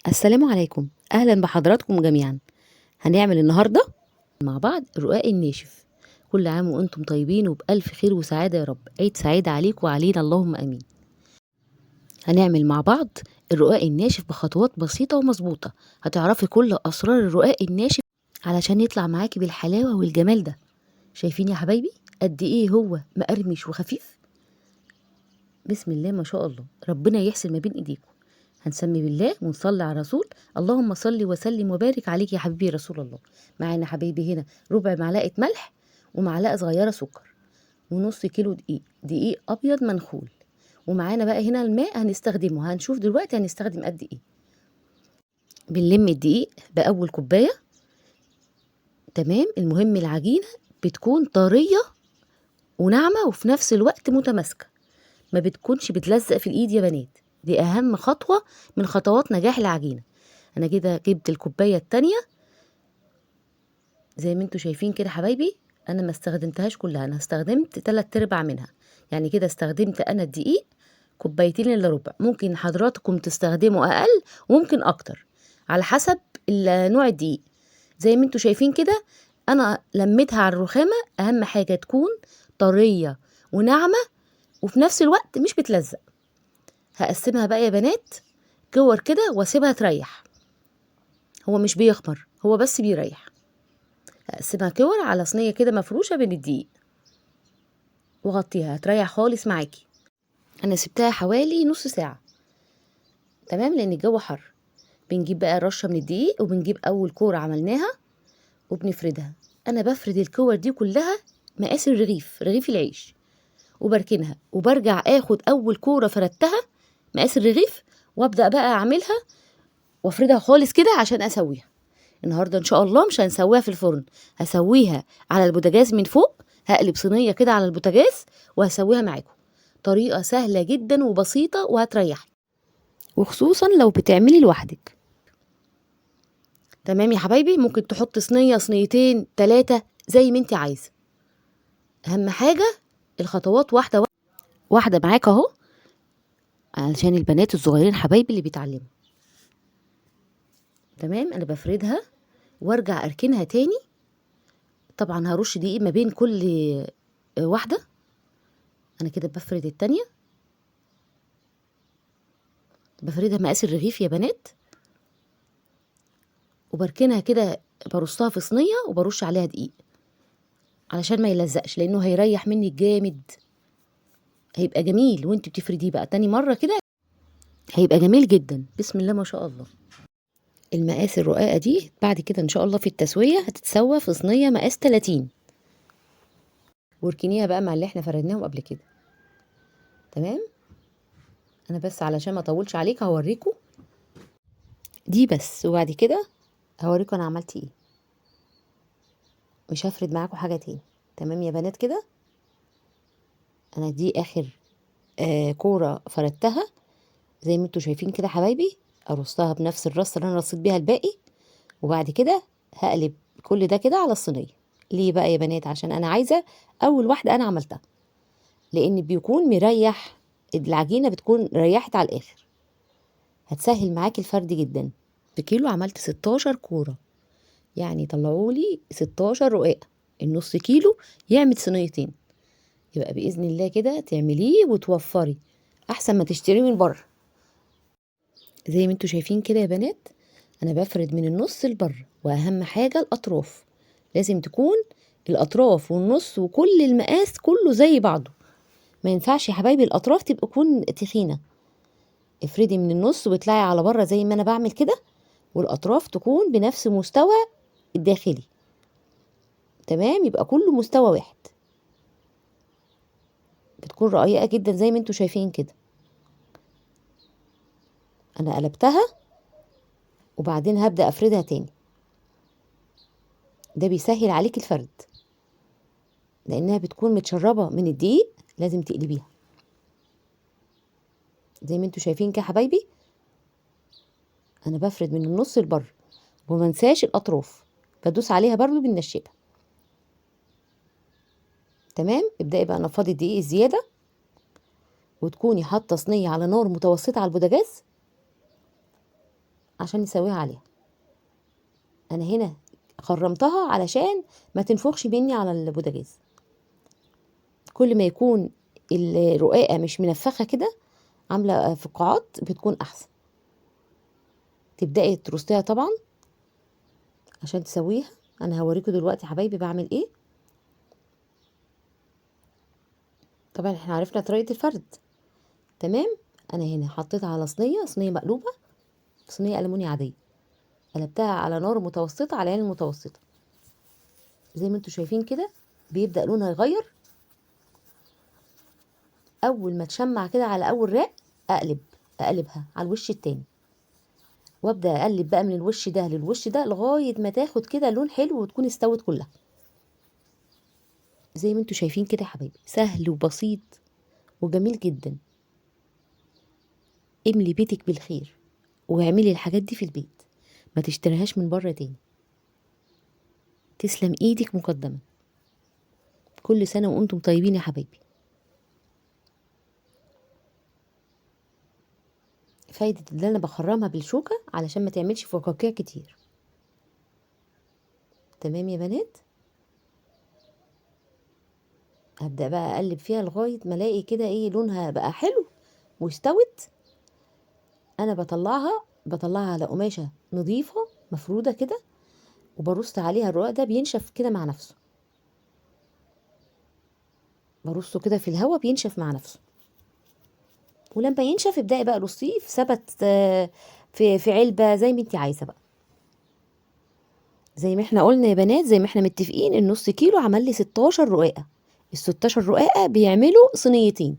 السلام عليكم، أهلا بحضراتكم جميعا. هنعمل النهاردة مع بعض الرقاق الناشف. كل عام وانتم طيبين وبألف خير وسعادة يا رب. عيد سعيد عليكم وعلينا اللهم أمين. هنعمل مع بعض الرقاق الناشف بخطوات بسيطة ومظبوطة. هتعرفي كل أسرار الرقاق الناشف علشان يطلع معاكي بالحلاوة والجمال ده. شايفين يا حبايبي قد ايه هو مقرمش وخفيف؟ بسم الله ما شاء الله، ربنا يحسن ما بين ايديكم. هنسمي بالله ونصلي على الرسول. اللهم صل وسلم وبارك عليك يا حبيبي رسول الله. معانا حبايبي هنا ربع معلقه ملح ومعلقه صغيره سكر ونص كيلو دقيق ابيض منخول. ومعانا بقى هنا الماء هنستخدمه، هنشوف دلوقتي هنستخدم قد ايه. بنلم الدقيق باول كوبايه. تمام، المهم العجينه بتكون طريه وناعمه وفي نفس الوقت متماسكه، ما بتكونش بتلزق في الايد يا بنات. دي اهم خطوه من خطوات نجاح العجينه. انا كده جبت الكوبايه التانية زي ما انتوا شايفين كده حبايبي. انا ما استخدمتهاش كلها، انا استخدمت 3/4 منها. يعني كده استخدمت انا الدقيق كوبايتين الا ربع. ممكن حضراتكم تستخدموا اقل وممكن اكتر على حسب نوع الدقيق. زي ما انتوا شايفين كده انا لميتها على الرخامه. اهم حاجه تكون طريه وناعمه وفي نفس الوقت مش بتلزق. هقسمها بقى يا بنات كور كده واسيبها تريح. هو مش بيخمر، هو بس بيريح. هقسمها كور على صينيه كده مفروشه بين الدقيق وغطيها هتريح خالص معاكي. انا سبتها حوالي نص ساعه. تمام، لان الجو حر. بنجيب بقى رشه من الدقيق وبنجيب اول كوره عملناها وبنفردها. انا بفرد الكور دي كلها مقاس الرغيف، رغيف العيش، وبركنها وبرجع اخد اول كوره فردتها مقاس الرغيف وابدا بقى اعملها وافردها خالص كده عشان اسويها. النهارده ان شاء الله مش هنسويها في الفرن، هسويها على البوتاجاز من فوق. هقلب صينيه كده على البوتاجاز وهسويها معاكم. طريقه سهله جدا وبسيطه وهتريحك، وخصوصا لو بتعملي لوحدك. تمام يا حبايبي، ممكن تحط صينيه صينيتين 3 زي ما انت عايزه. اهم حاجه الخطوات واحده واحده معاك اهو، علشان البنات الصغيرين حبايبي اللي بيتعلموا. تمام، انا بفردها وارجع اركنها تاني. طبعا هرش دقيق ما بين كل واحده. انا كده بفرد التانية، بفردها مقاس الرغيف يا بنات، وبركنها كده برصها في صينيه وبرش عليها دقيق علشان ما يلزقش، لانه هيريح مني جامد. هيبقى جميل وانت بتفرديه بقى تاني مره كده، هيبقى جميل جدا. بسم الله ما شاء الله. المقاس الرقاقه دي بعد كده ان شاء الله في التسويه هتتسوى في صينيه مقاس 30، واركنيها بقى مع اللي احنا فردناهم قبل كده. تمام، انا بس علشان ما اطولش عليك هوريكم دي بس، وبعد كده هوريكم انا عملت ايه. مش هفرد معاكم حاجه تاني. تمام يا بنات كده، انا دي اخر كوره فردتها زي ما انتوا شايفين كده حبايبي. ارصها بنفس الرصه اللي انا رصيت بيها الباقي، وبعد كده هقلب كل ده كده على الصينيه. ليه بقى يا بنات؟ عشان انا عايزه اول واحده انا عملتها، لان بيكون مريح، العجينه بتكون ريحت على الاخر، هتسهل معاكي الفرد جدا. بكيلو عملت 16 كوره، يعني طلعولي 16 رقاقه. النص كيلو يعمل صينيتين. يبقى باذن الله كده تعمليه وتوفري احسن ما تشتريه من بره. زي ما انتوا شايفين كده يا بنات، انا بفرد من النص لبره، واهم حاجه الاطراف لازم تكون الاطراف والنص وكل المقاس كله زي بعضه. ما ينفعش يا حبايبي الاطراف تكون تخينه. افردي من النص واطلعي على بره زي ما انا بعمل كده، والاطراف تكون بنفس مستوى الداخلي. تمام، يبقى كله مستوى واحد. بتكون رقيقه جدا زي ما انتوا شايفين كده. انا قلبتها وبعدين هبدا افردها تاني. ده بيسهل عليك الفرد، لانها بتكون متشربه من الدقيق، لازم تقلبيها زي ما انتوا شايفين كده حبايبي. انا بفرد من النص لبره وما انساش الاطراف، بدوس عليها برضو بالنشابه. تمام، ابدأي بقى نفضي الدقيق الزياده، وتكوني حاطه صينيه على نار متوسطه على البوتاجاز عشان نسويها عليها. انا هنا خرمتها علشان ما تنفخش مني على البوتاجاز. كل ما يكون الرقاقه مش منفخه كده عامله فقاعات بتكون احسن. تبداي ترصيها طبعا عشان تسويها. انا هوريكم دلوقتي يا حبايبي بعمل ايه. طبعا احنا عرفنا طريقه الفرد تمام. انا هنا حطيتها على صينيه مقلوبه، صينيه ألمونيا عاديه، قلبتها على نار متوسطه على عين المتوسطه زي ما انتم شايفين كده. بيبدأ لونها يغير. اول ما تشمع كده على اول راق اقلبها على الوش التاني، وابدا اقلب بقى من الوش ده للوش ده لغايه ما تاخد كده لون حلو وتكون استوت كلها. زي ما انتم شايفين كده يا حبايبي، سهل وبسيط وجميل جدا. املي بيتك بالخير واعملي الحاجات دي في البيت، ما تشتريهاش من بره تاني. تسلم ايدك مقدما. كل سنه وانتم طيبين يا حبايبي. فايدة اللي انا بخرمها بالشوكة علشان ما تعملش فقاقيع كتير. تمام يا بنات. هبدأ بقى اقلب فيها لغاية ما الاقي كده ايه لونها بقى حلو واستوت. انا بطلعها على قماشة نظيفة مفرودة كده، وبرص عليها الرقاق ده بينشف كده مع نفسه. برصه كده في الهواء بينشف مع نفسه. ولما ينشف ابدأي بقى رصيه في سبت في علبة زي ما انت عايزة بقى. زي ما احنا قلنا يا بنات، زي ما احنا متفقين، النص كيلو عمل لي 16 رقاقة. ال 16 رقاقة بيعملوا صينيتين.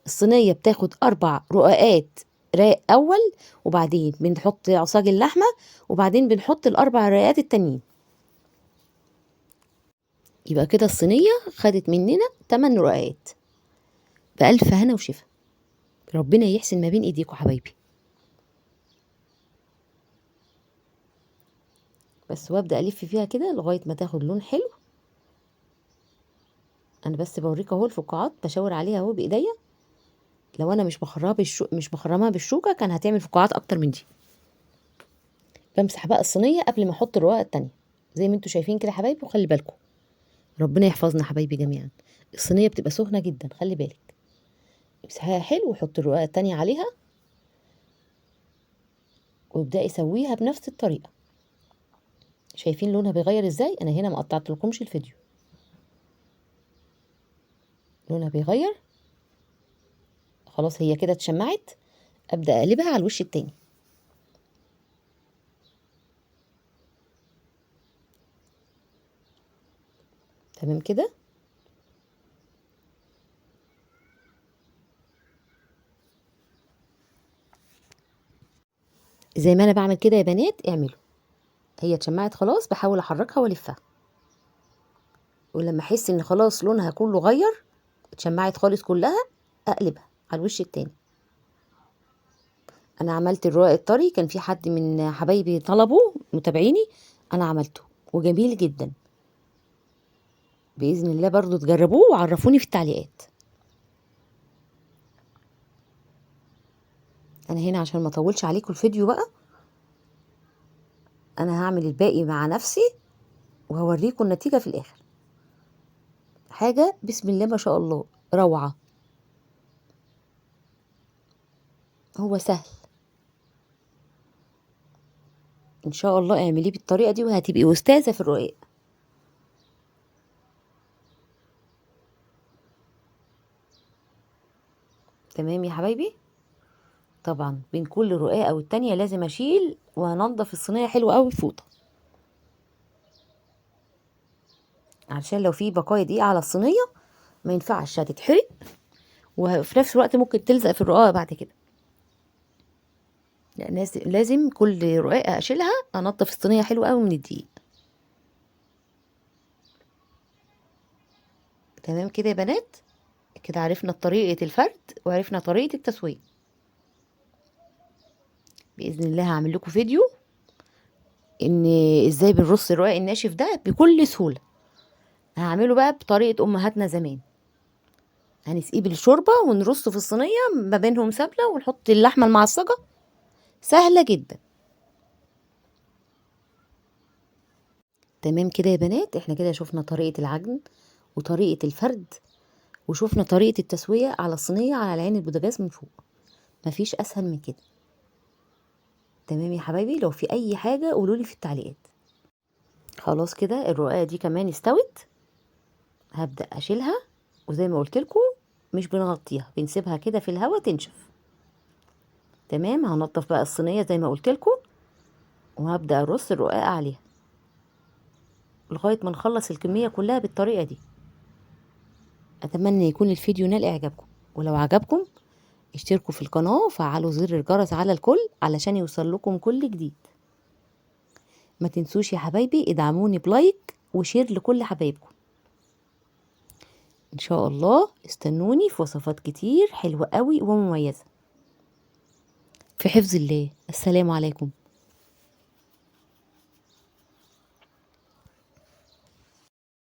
الصينية بتاخد 4 رقاقات راق أول، وبعدين بنحط عصاج اللحمة، وبعدين بنحط الأربع رقاقات التانيين. يبقى كده الصينية خدت مننا 8 رقاقات. بألف هنا وشفا. ربنا يحسن ما بين ايديكم حبايبي. بس وابدأ ألف فيها كده لغاية ما تاخد لون حلو. أنا بس بوريك اهو الفقاعات، بشاور عليها اهو بإيديا. لو أنا مش بخرمها بالشوكة كان هتعمل فقاعات أكتر من دي. بمسح بقى الصينية قبل ما أحط الرقاقة التانية زي ما انتوا شايفين كده حبايبي. وخلي بالكم، ربنا يحفظنا حبايبي جميعا. الصينية بتبقى سخنة جدا، خلي بالك. امسحيها حلو وحط الرقاقة التانية عليها، وابدأي سويها بنفس الطريقة. شايفين لونها بيغير ازاي؟ انا هنا ما قطعتلكمش الفيديو. لونها بيغير خلاص، هي كده اتشمعت. ابدأ اقلبها على الوش التاني. تمام كده. زي ما انا بعمل كده يا بنات اعملوا. هي اتشمعت خلاص، بحاول احركها والفها، ولما احس ان خلاص لونها كله غير، اتشمعت خالص كلها، اقلبها على الوش التاني. انا عملت الرقاق الطري، كان في حد من حبايبي طلبه متابعيني، انا عملته وجميل جدا. باذن الله برضو تجربوه وعرفوني في التعليقات. انا هنا عشان ما اطولش عليكم الفيديو بقى، انا هعمل الباقي مع نفسي وهوريكم النتيجة في الاخر. حاجة بسم الله ما شاء الله روعة. هو سهل ان شاء الله. اعمليه بالطريقة دي وهتبقي استاذة في الرقاق. تمام يا حبايبي. طبعا بين كل رقاقة والتانية لازم اشيل وهنضف الصينية حلوة قوي بفوطة، علشان لو في بقايا دقيق على الصينية ما ينفعش هتتحرق، وفي نفس الوقت ممكن تلزق في الرقاقة بعد كده. لا، لازم كل رقاقة اشيلها انضف الصينية حلوة قوي من الدقيق. تمام كده يا بنات. كده عرفنا طريقة الفرد وعرفنا طريقة التسوية. بإذن الله هعمل لكم فيديو ان ازاي بنرص الرقاق الناشف ده بكل سهولة. هعمله بقى بطريقة امهاتنا زمان. هنسقيه بالشوربة ونرصه في الصينية ما بينهم سبلة ونحط اللحمة المعصجة. سهلة جدا. تمام كده يا بنات، احنا كده شفنا طريقة العجن وطريقة الفرد وشفنا طريقة التسوية على الصينية على عين البوتاجاز من فوق. مفيش اسهل من كده. تمام يا حبايبي، لو في اي حاجة قولولي في التعليقات. خلاص كده الرقاقة دي كمان استوت. هبدأ اشيلها، وزي ما قلت لكم مش بنغطيها، بنسيبها كده في الهواء تنشف. تمام، هنضف بقى الصينية زي ما قلت لكم، وهبدأ ارص الرقاقة عليها لغاية ما نخلص الكمية كلها بالطريقة دي. اتمنى يكون الفيديو نال اعجابكم، ولو عجبكم اشتركوا في القناة وفعلوا زر الجرس على الكل علشان يوصل لكم كل جديد. ما تنسوش يا حبايبي ادعموني بلايك وشير لكل حبايبكم. ان شاء الله استنوني في وصفات كتير حلوة قوي ومميزة. في حفظ الله، السلام عليكم.